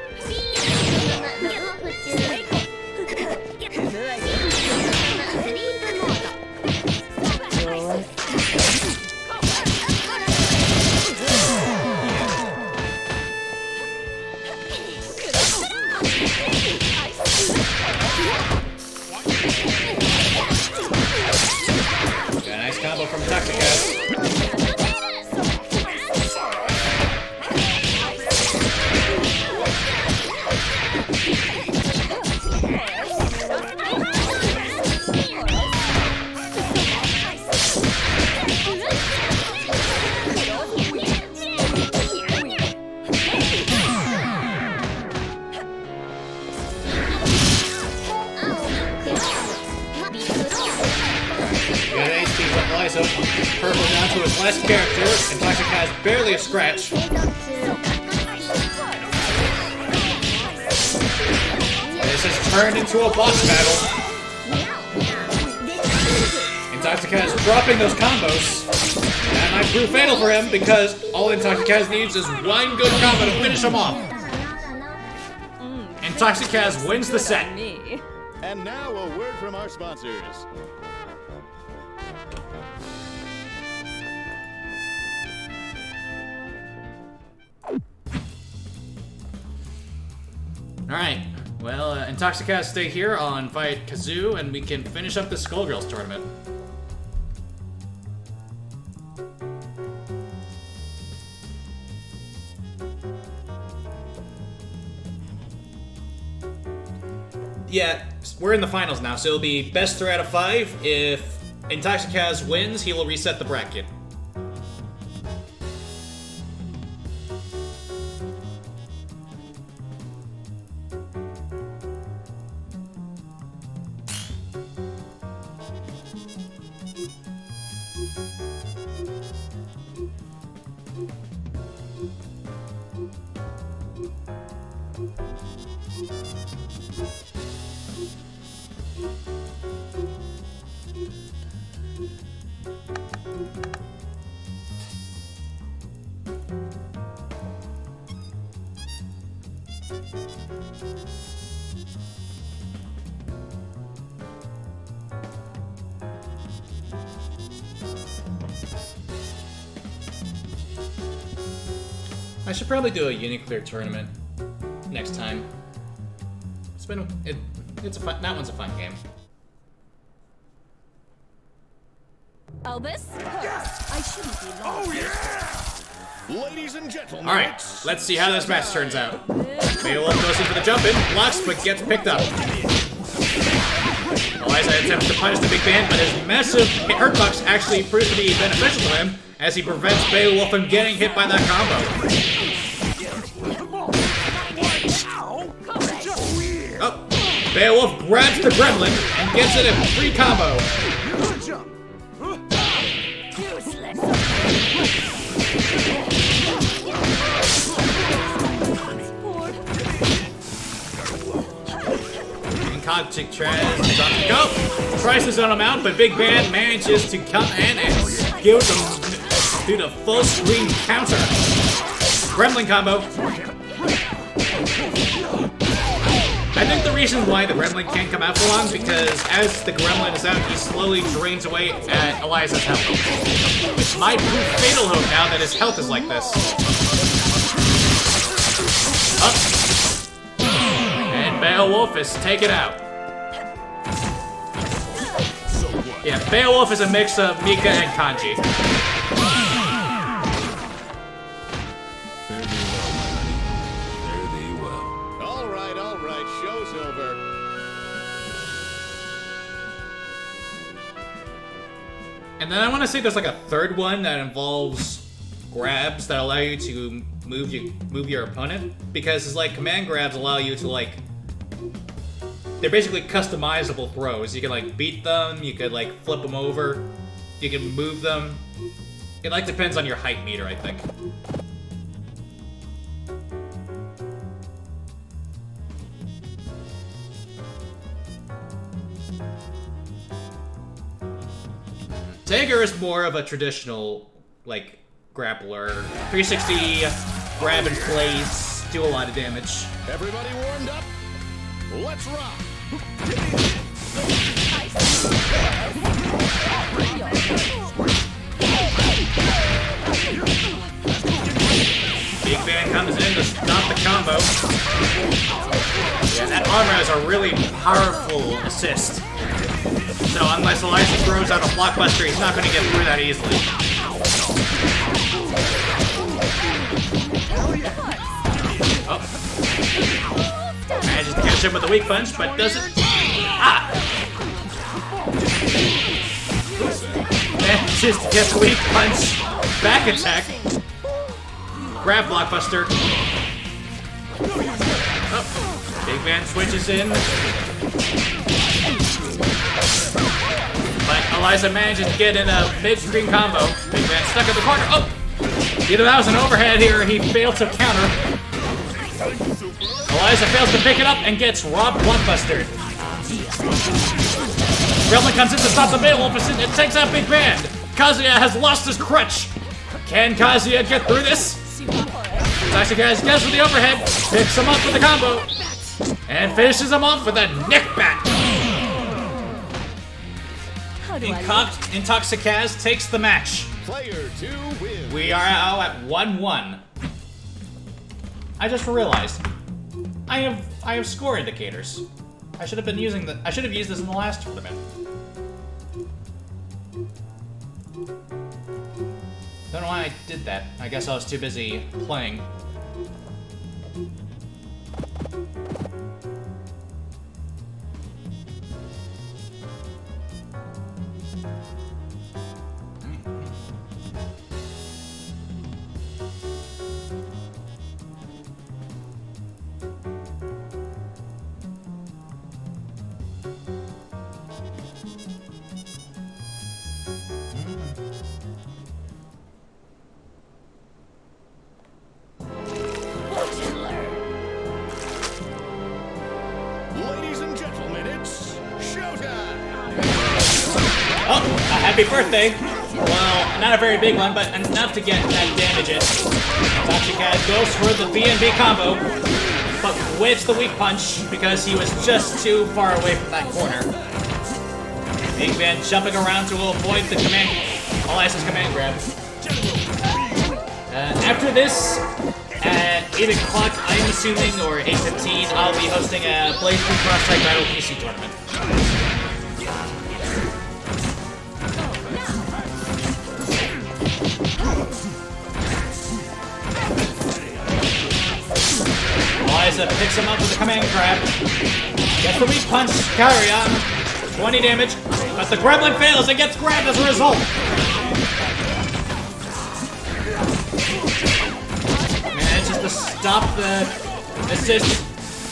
Got a nice combo from Toxic Cat. Purple down to his last character, and Toxic has barely a scratch. This has turned into a boss battle. And Toxic is dropping those combos. That might prove fatal for him because all Toxic needs is one good combo to finish him off. And Toxic wins the set. And now a word from our sponsors. Alright, well, Intoxicast stay here on Fight Kazoo, and we can finish up the Skullgirls tournament. Yeah, we're in the finals now, so it'll be best 3 out of 5. If Intoxicaz wins, he will reset the bracket. I should probably do a Uniclear tournament next time. It's a fun. That one's a fun game. Elvis? Yes! I shouldn't be long. Oh, yeah! Ladies and gentlemen. All right, let's see how this match turns out. Beowulf goes in for the jump in, blocks, but gets picked up. Eliza attempts to punish the big band, but his massive hurtbox actually proves to be beneficial to him as he prevents Beowulf from getting hit by that combo. Oh, Beowulf grabs the gremlin and gets it a free combo. Toxic Trez is on the go. Tries to zone him out, but Big Band manages to come in and skill him through the full screen counter. Gremlin combo. I think the reason why the Gremlin can't come out for long because as the Gremlin is out, he slowly drains away at Eliza's health. Which might prove fatal hope now that his health is like this. Up. Beowulf is taken out. Yeah, Beowulf is a mix of Mika and Kanji. All right, show's over. And then I want to say there's like a third one that involves grabs that allow you to move your opponent, because it's like command grabs allow you to like. They're basically customizable throws. You can like beat them, you could like flip them over, you can move them. It like depends on your height meter, I think. Tiger is more of a traditional like grappler. 360 grab and place, do a lot of damage. Everybody warmed up? Let's rock! Big Band comes in to stop the combo. Yeah, that armor is a really powerful assist. So unless Eliza throws out a blockbuster, he's not going to get through that easily. Oh. Manages to catch him with a weak punch, but doesn't. Ah! Manages to get the weak punch. Back attack. Grab blockbuster. Oh. Big Man switches in. But Eliza manages to get in a mid-screen combo. Big Man stuck in the corner. Oh! Either that was an overhead here, or he failed to counter. Eliza fails to pick it up and gets robbed blockbuster. Gremlin comes in to stop the Beowulf and it takes out Big Band. Kazuya has lost his crutch. Can Kazuya get through this? Toxicaz gets with the overhead, picks him up with the combo, and finishes him off with a neck bat. Intoxicaz takes the match. Player 2 wins. We are now at 1-1. I just realized I have score indicators. I should have used this in the last tournament. Don't know why I did that. I guess I was too busy playing. happy birthday. Well, not a very big one, but enough to get that damage in. Toxicad goes for the B&B combo, but whiffs the weak punch because he was just too far away from that corner. Big Ben jumping around to avoid the command, all access command grab. After this, at 8 o'clock, I'm assuming, or 8:15, I'll be hosting a Blaze 2 Cross-Strike Battle PC tournament. Eliza picks him up with a command grab. Gets the weak punch, carry on. 20 damage, but the gremlin fails and gets grabbed as a result. Manages to stop the assist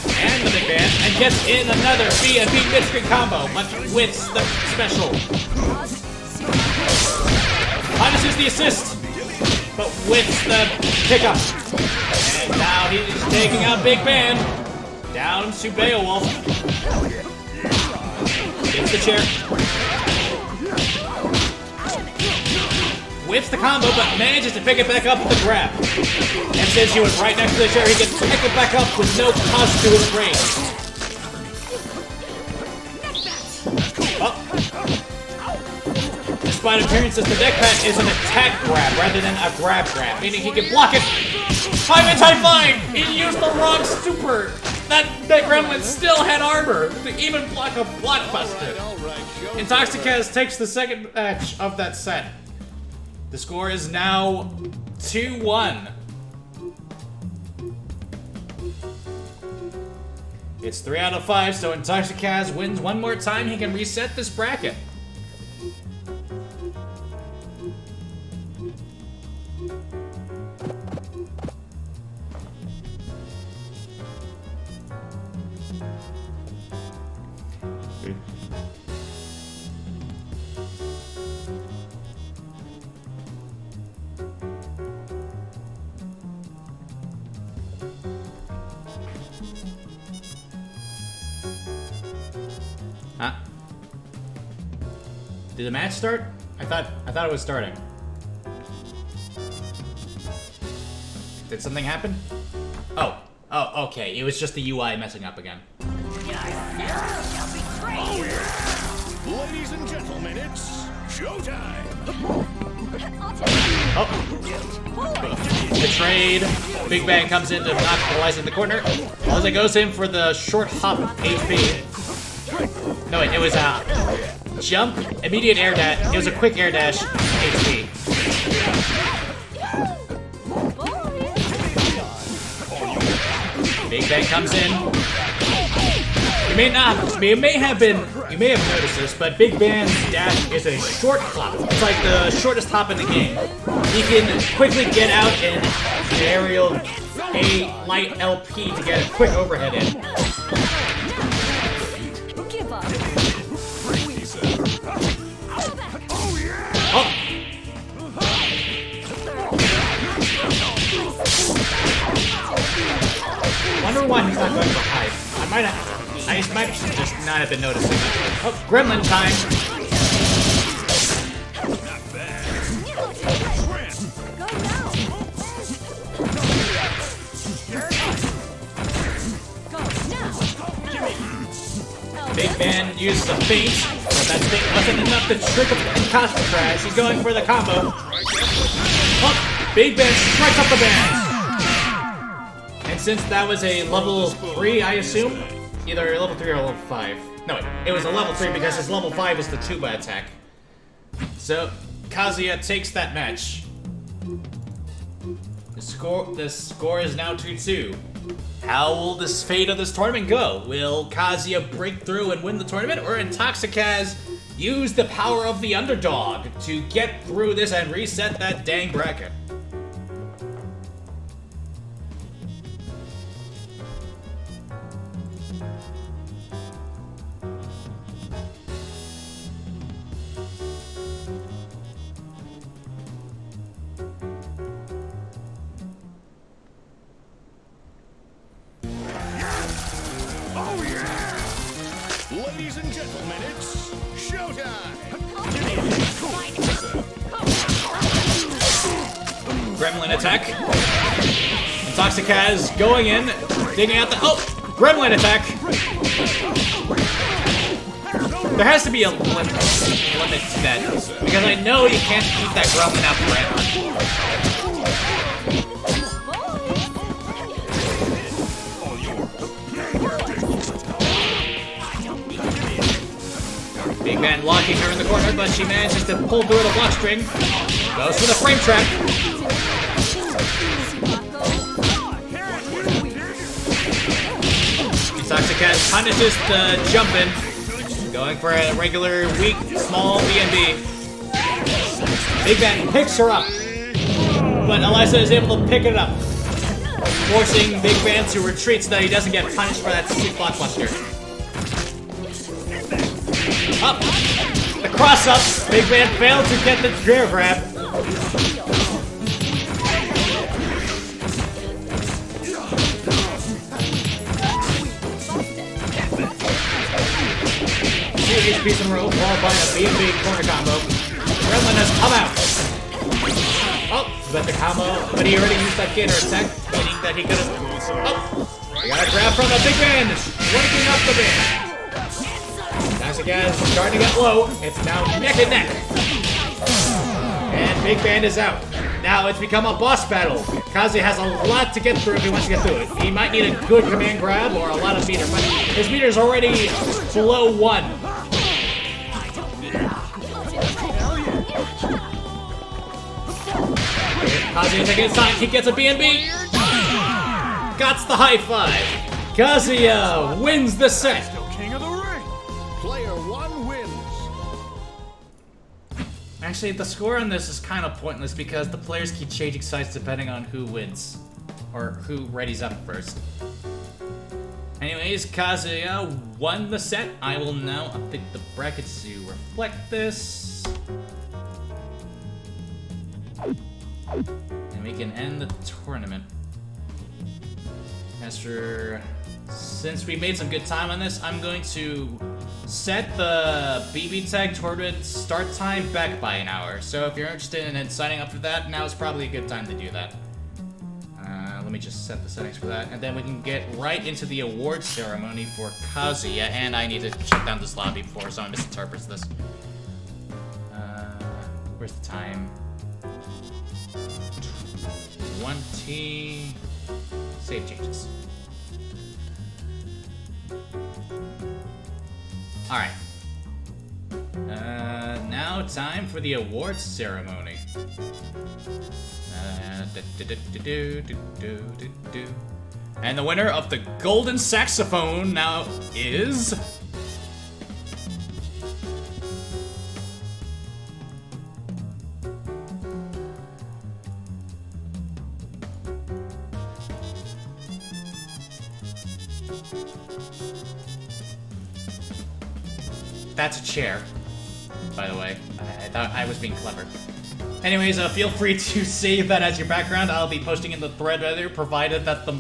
and the big band and gets in another B&B mid-screen combo, but with the special. Punishes the assist, but with the pickup. And now he's taking out Big Band. Down to Beowulf. Gets the chair. Whips the combo, but manages to pick it back up with the grab. And since he was right next to the chair, he gets to pick it back up with no cost to his range. Oh. Despite appearances, the deck pad is an attack grab rather than a grab, meaning he can block it. 5 anti-flying! He used the wrong stupor! That gremlin still had armor to even block a blockbuster. Intoxicaz takes the second match of that set. The score is now 2-1. It's 3 out of 5, so Intoxicaz wins one more time. He can reset this bracket. Huh? Did the match start? I thought it was starting. Did something happen? Oh, okay. It was just the UI messing up again. Ladies and gentlemen, it's showtime. Oh. Betrayed. Big Bang comes in to knock Eliza in the corner. Eliza goes in for the short hop HP. No, wait, it was a jump, immediate air dash. It was a quick air dash HP. Big Bang comes in. You may have noticed this, but Big Bang's dash is a short hop. It's like the shortest hop in the game. He can quickly get out and aerial a light LP to get a quick overhead in. Oh! Wonder why he's not going for hype. I might just not have been noticing. Oh, Gremlin time! Big Man uses a feint, but that feint wasn't enough to trick him and Crash. He's going for the combo. Oh, Big Ben strikes up the band! And since that was a level 3, I assume, either level 3 or level 5. No, it was a level 3 because his level 5 is the tuba attack. So, Kazuya takes that match. The score is now 2-2. How will this fate of this tournament go? Will Kazuya break through and win the tournament, or Intoxicaz use the power of the underdog to get through this and reset that dang bracket? Ladies and gentlemen, it's showtime. Gremlin attack. And Toxicaz going in, digging out the... Oh! Gremlin attack! There has to be a limit to that, because I know you can't keep that Gremlin out forever. Big Man locking her in the corner, but she manages to pull through the block string. Goes for the frame trap. Toxicaz punishes the jump in. Going for a regular, weak, small B&B. Big Man picks her up. But Eliza is able to pick it up, forcing Big Man to retreat so that he doesn't get punished for that sick blockbuster. Up! The cross up! Big Man failed to get the rear grab. HP in a row, followed by a B&B corner combo. Gremlin has come out. Oh, got the combo, but he already used that gator attack, meaning that he could have... Oh, we got a grab from the Big Man, breaking up the band. Toxicaz is starting to get low. It's now neck and neck. And Big Band is out. Now it's become a boss battle. Kazuya has a lot to get through if he wants to get through it. He might need a good command grab or a lot of meter, but his meter's already below 1. Kazuya taking his time. He gets a B&B. Got the high five. Kazuya wins the set. King of the ring. Player 1 wins. Actually, the score on this is kind of pointless because the players keep changing sides depending on who wins. Or who readies up first. Anyways, Kazuya won the set. I will now update the brackets to reflect this. And we can end the tournament. Since we made some good time on this, I'm going to set the BB Tag tournament start time back by an hour. So if you're interested in signing up for that, now is probably a good time to do that. Let me just set the settings for that, and then we can get right into the award ceremony for Kazuya, and I need to shut down this lobby before someone misinterprets this. Where's the time? 20... Save changes. Alright. Now time for the awards ceremony. And the winner of the Golden Saxophone now is... That's a chair, by the way. I thought I was being clever. Anyways, feel free to save that as your background. I'll be posting in the thread later, provided that the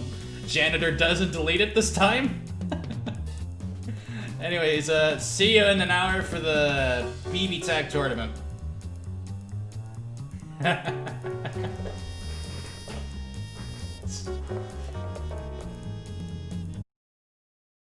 janitor doesn't delete it this time. Anyways, see you in an hour for the BB Tag tournament.